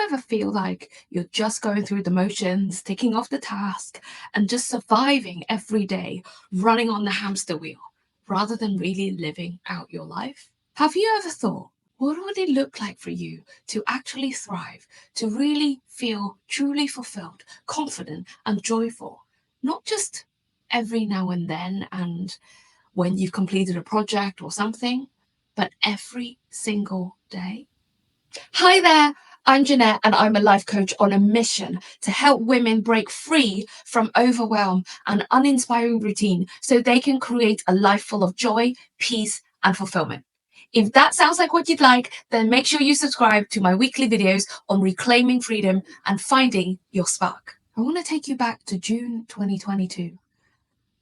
ever feel like you're just going through the motions, ticking off the task, and just surviving every day, running on the hamster wheel, rather than really living out your life? Have you ever thought, what would it look like for you to actually thrive, to really feel truly fulfilled, confident, and joyful? Not just every now and then and when you've completed a project or something, but every single day. Hi there, I'm Jeanette and I'm a life coach on a mission to help women break free from overwhelm and uninspiring routine so they can create a life full of joy, peace, and fulfillment. If that sounds like what you'd like, then make sure you subscribe to my weekly videos on reclaiming freedom and finding your spark. I want to take you back to June 2022.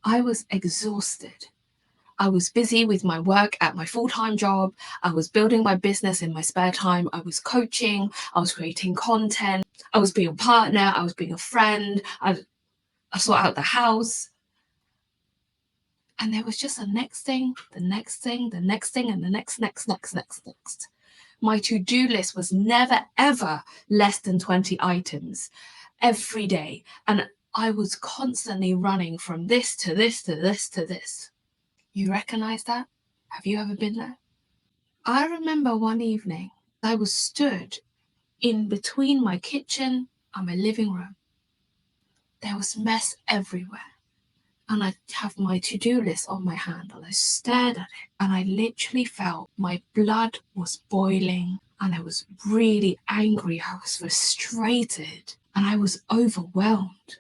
I was exhausted. I was busy with my work at my full-time job. I was building my business in my spare time. I was coaching. I was creating content. I was being a partner. I was being a friend. I sort out the house. And there was just the next thing, the next thing, the next thing, and the next. My to-do list was never, ever less than 20 items every day. And I was constantly running from this to this to this to this. You recognize that? Have you ever been there? I remember one evening I was stood in between my kitchen and my living room. There was mess everywhere. And I have my to-do list on my hand and I stared at it and I literally felt my blood was boiling and I was really angry. I was frustrated and I was overwhelmed.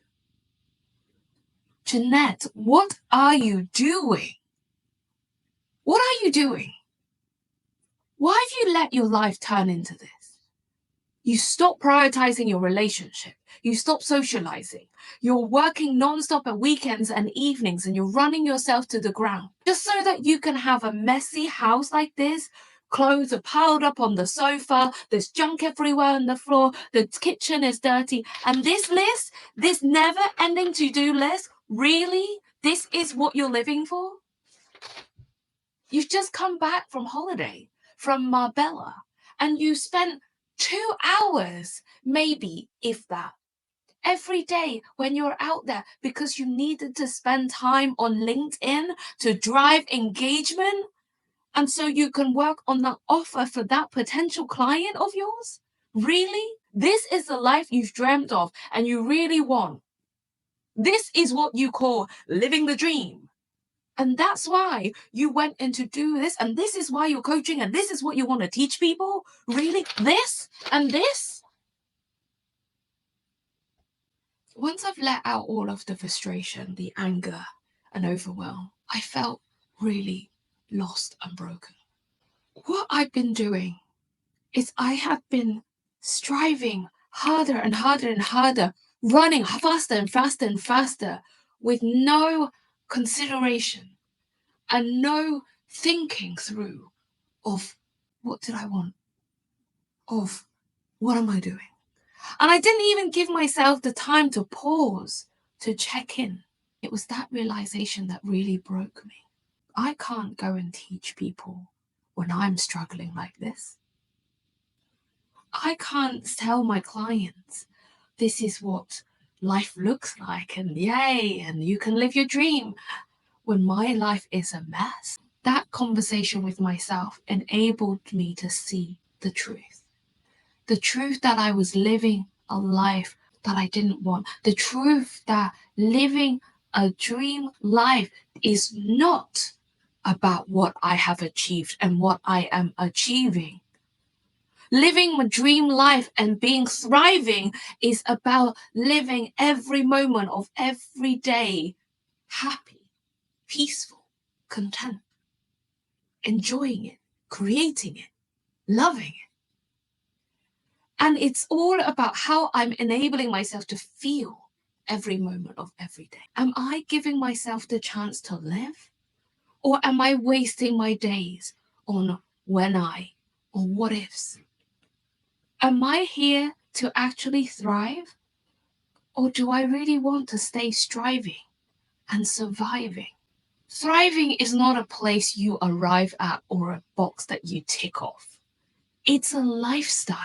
Jeanette, what are you doing? What are you doing? Why have you let your life turn into this? You stop prioritizing your relationship. You stop socializing. You're working nonstop at weekends and evenings and you're running yourself to the ground just so that you can have a messy house like this. Clothes are piled up on the sofa. There's junk everywhere on the floor. The kitchen is dirty. And this list, this never-ending to-do list, really? This is what you're living for? You've just come back from holiday, from Marbella, and you spent 2 hours, maybe, if that, every day when you're out there because you needed to spend time on LinkedIn to drive engagement. And so you can work on that offer for that potential client of yours? Really? This is the life you've dreamt of and you really want. This is what you call living the dream. And that's why you went in to do this. And this is why you're coaching. And this is what you want to teach people. Really? This and this? Once I've let out all of the frustration, the anger and overwhelm, I felt really lost and broken. What I've been doing is I have been striving harder and harder and harder, running faster and faster and faster with no consideration and no thinking through of what did I want, of what am I doing? And I didn't even give myself the time to pause, to check in. It was that realization that really broke me. I can't go and teach people when I'm struggling like this. I can't tell my clients, this is what life looks like and yay, and you can live your dream, when my life is a mess. That conversation with myself enabled me to see the truth. The truth that I was living a life that I didn't want. The truth that living a dream life is not about what I have achieved and what I am achieving. Living a dream life and being thriving is about living every moment of every day happy, peaceful, content, enjoying it, creating it, loving it. And it's all about how I'm enabling myself to feel every moment of every day. Am I giving myself the chance to live? Or am I wasting my days on when I, or what ifs? Am I here to actually thrive? Or do I really want to stay striving and surviving? Thriving is not a place you arrive at or a box that you tick off. It's a lifestyle.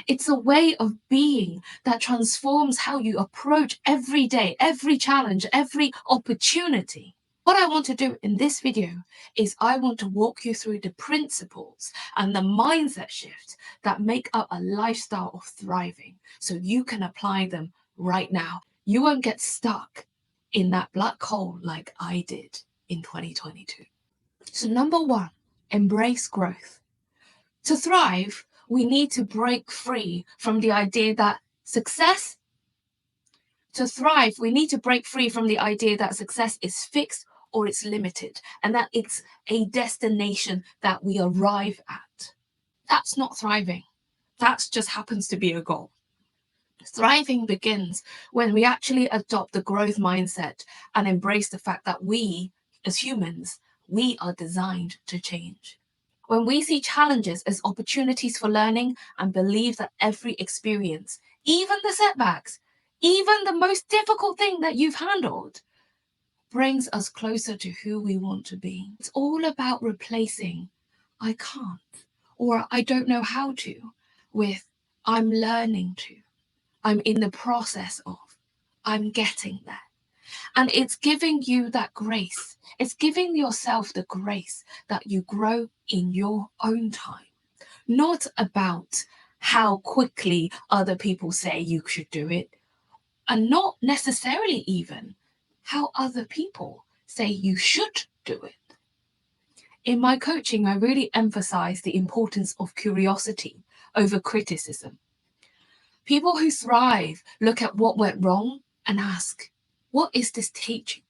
It's a way of being that transforms how you approach every day, every challenge, every opportunity. What I want to do in this video is I want to walk you through the principles and the mindset shifts that make up a lifestyle of thriving so you can apply them right now. You won't get stuck in that black hole like I did in 2022. So number one, embrace growth. To thrive, we need to break free from the idea that success is fixed or it's limited, and that it's a destination that we arrive at. That's not thriving. That just happens to be a goal. Thriving begins when we actually adopt the growth mindset and embrace the fact that we, as humans, we are designed to change. When we see challenges as opportunities for learning and believe that every experience, even the setbacks, even the most difficult thing that you've handled, brings us closer to who we want to be. It's all about replacing I can't or I don't know how to with I'm learning to, I'm in the process of, I'm getting there. And it's giving you that grace. It's giving yourself the grace that you grow in your own time, not about how quickly other people say you should do it, and not necessarily even how other people say you should do it. In my coaching, I really emphasize the importance of curiosity over criticism. People who thrive look at what went wrong and ask, what is this teaching?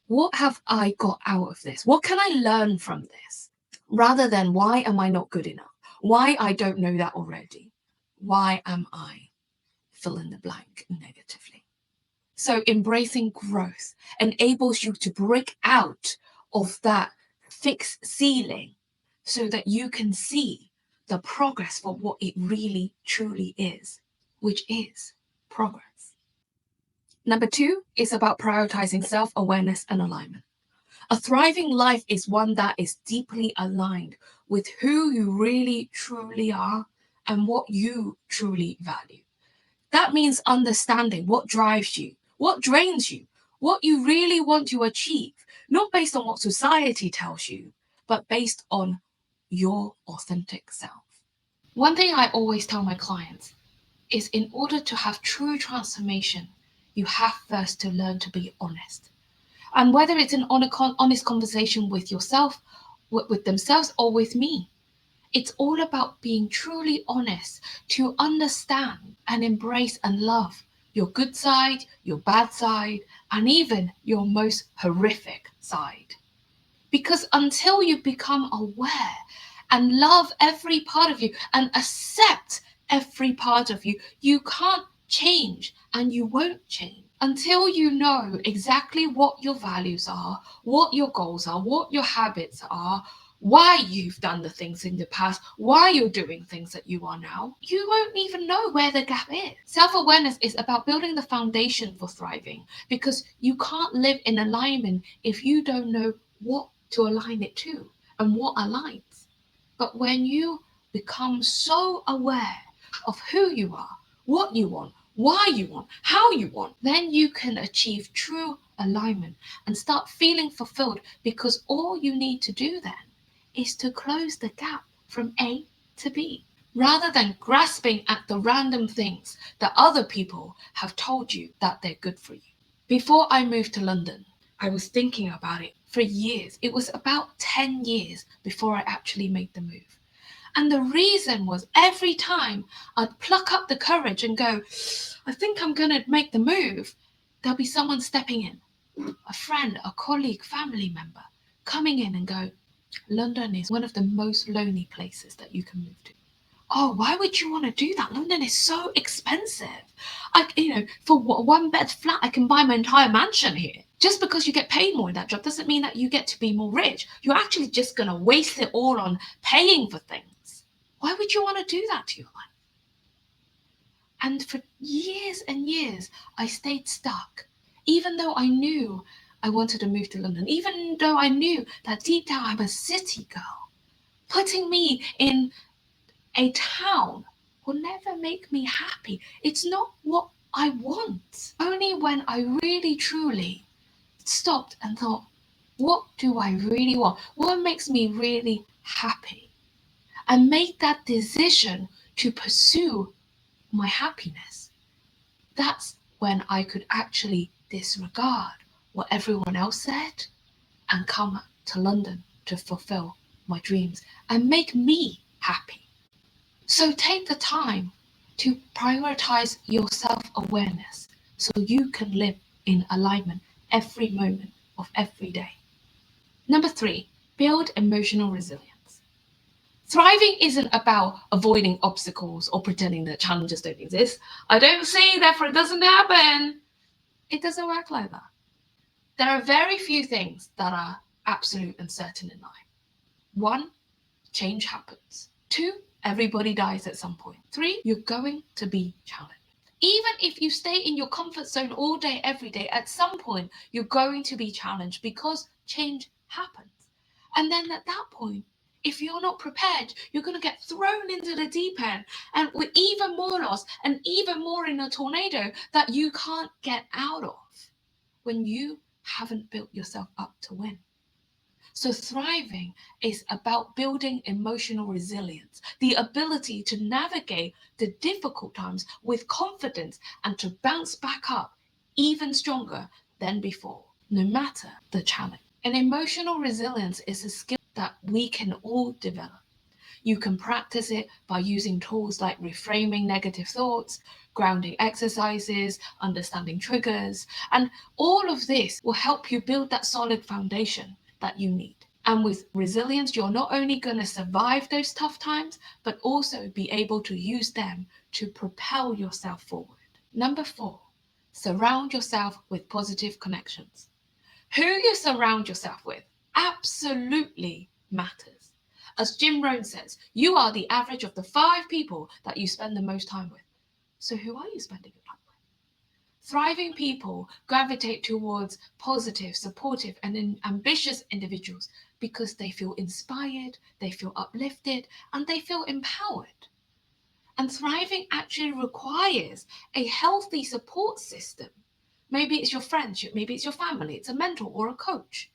What have I got out of this? What can I learn from this? Rather than why am I not good enough? Why I don't know that already? Why am I fill in the blank negatively? So embracing growth enables you to break out of that fixed ceiling so that you can see the progress for what it really truly is, which is progress. Number two is about prioritizing self-awareness and alignment. A thriving life is one that is deeply aligned with who you really truly are and what you truly value. That means understanding what drives you, what drains you, what you really want to achieve, not based on what society tells you, but based on your authentic self. One thing I always tell my clients is in order to have true transformation, you have first to learn to be honest. And whether it's an honest conversation with yourself, with themselves, or with me, it's all about being truly honest to understand and embrace and love your good side, your bad side, and even your most horrific side. Because until you become aware and love every part of you and accept every part of you, you can't change and you won't change. Until you know exactly what your values are, what your goals are, what your habits are, why you've done the things in the past, why you're doing things that you are now, you won't even know where the gap is. Self-awareness is about building the foundation for thriving, because you can't live in alignment if you don't know what to align it to and what aligns. But when you become so aware of who you are, what you want, why you want, how you want, then you can achieve true alignment and start feeling fulfilled, because all you need to do then is to close the gap from A to B, rather than grasping at the random things that other people have told you that they're good for you. Before I moved to London, I was thinking about it for years. It was about 10 years before I actually made the move. And the reason was every time I'd pluck up the courage and go, I think I'm going to make the move, there'll be someone stepping in, a friend, a colleague, family member, coming in and go, London is one of the most lonely places that you can move to. Oh, why would you want to do that? London is so expensive. For one bed flat, I can buy my entire mansion here. Just because you get paid more in that job doesn't mean that you get to be more rich. You're actually just going to waste it all on paying for things. Why would you want to do that to your life? And for years and years, I stayed stuck, even though I knew I wanted to move to London, even though I knew that deep down I'm a city girl. Putting me in a town will never make me happy. It's not what I want. Only when I really truly stopped and thought, what do I really want? What makes me really happy? And made that decision to pursue my happiness. That's when I could actually disregard what everyone else said and come to London to fulfill my dreams and make me happy. So take the time to prioritize your self-awareness so you can live in alignment every moment of every day. Number 3, build emotional resilience. Thriving isn't about avoiding obstacles or pretending that challenges don't exist. I don't see, therefore it doesn't happen. It doesn't work like that. There are very few things that are absolute and certain in life. 1, change happens. 2, everybody dies at some point. 3, you're going to be challenged. Even if you stay in your comfort zone all day, every day, at some point, you're going to be challenged because change happens. And then at that point, if you're not prepared, you're going to get thrown into the deep end and with even more loss and even more in a tornado that you can't get out of when you haven't built yourself up to win. So thriving is about building emotional resilience, the ability to navigate the difficult times with confidence and to bounce back up even stronger than before, no matter the challenge. And emotional resilience is a skill that we can all develop. You can practice it by using tools like reframing negative thoughts, grounding exercises, understanding triggers, and all of this will help you build that solid foundation that you need. And with resilience, you're not only going to survive those tough times, but also be able to use them to propel yourself forward. Number 4, surround yourself with positive connections. Who you surround yourself with absolutely matters. As Jim Rohn says, you are the average of the 5 people that you spend the most time with. So who are you spending your time with? Thriving people gravitate towards positive, supportive, and ambitious individuals because they feel inspired, they feel uplifted, and they feel empowered. And thriving actually requires a healthy support system. Maybe it's your friends, maybe it's your family, it's a mentor or a coach.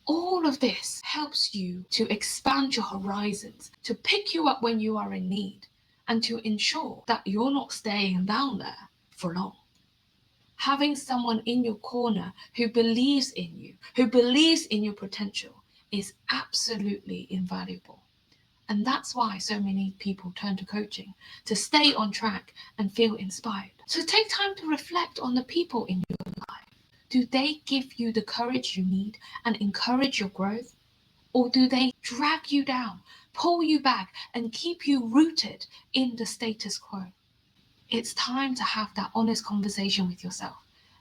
All of this helps you to expand your horizons, to pick you up when you are in need, and to ensure that you're not staying down there for long. Having someone in your corner who believes in you, who believes in your potential, is absolutely invaluable. And that's why so many people turn to coaching, to stay on track and feel inspired. So take time to reflect on the people in your life. Do they give you the courage you need and encourage your growth? Or do they drag you down, pull you back, and keep you rooted in the status quo? It's time to have that honest conversation with yourself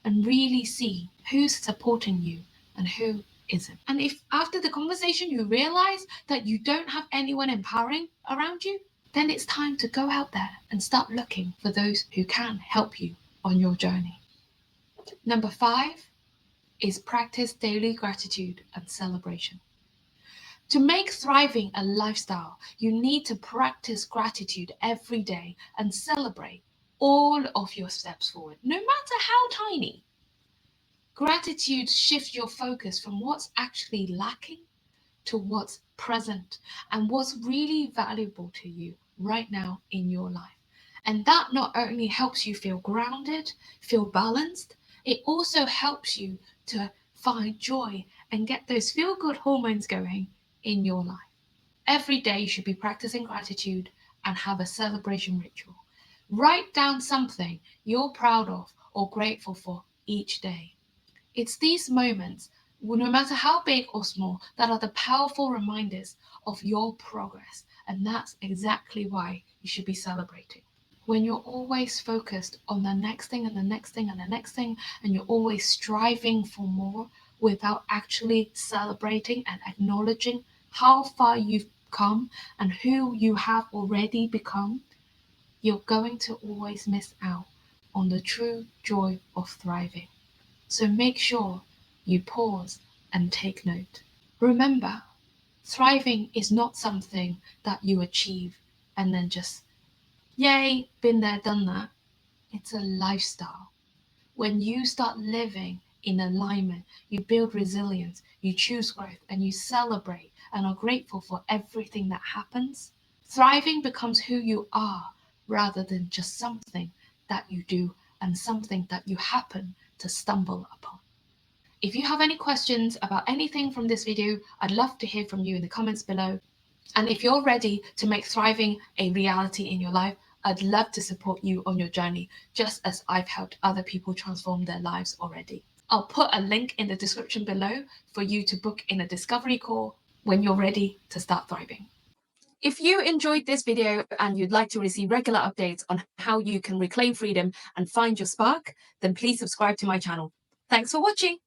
and really see who's supporting you and who isn't. And if after the conversation you realize that you don't have anyone empowering around you, then it's time to go out there and start looking for those who can help you on your journey. Number 5 is practice daily gratitude and celebration. To make thriving a lifestyle, you need to practice gratitude every day and celebrate all of your steps forward, no matter how tiny. Gratitude shifts your focus from what's actually lacking to what's present and what's really valuable to you right now in your life. And that not only helps you feel grounded, feel balanced, it also helps you to find joy and get those feel-good hormones going in your life. Every day you should be practicing gratitude and have a celebration ritual. Write down something you're proud of or grateful for each day. It's these moments, no matter how big or small, that are the powerful reminders of your progress. And that's exactly why you should be celebrating. When you're always focused on the next thing and the next thing and the next thing, and you're always striving for more without actually celebrating and acknowledging how far you've come and who you have already become, you're going to always miss out on the true joy of thriving. So make sure you pause and take note. Remember, thriving is not something that you achieve and then just Yay, been there, done that. It's a lifestyle. When you start living in alignment, you build resilience, you choose growth, and you celebrate and are grateful for everything that happens. Thriving becomes who you are rather than just something that you do and something that you happen to stumble upon. If you have any questions about anything from this video, I'd love to hear from you in the comments below. And if you're ready to make thriving a reality in your life, I'd love to support you on your journey, just as I've helped other people transform their lives already. I'll put a link in the description below for you to book in a discovery call when you're ready to start thriving. If you enjoyed this video and you'd like to receive regular updates on how you can reclaim freedom and find your spark, then please subscribe to my channel. Thanks for watching.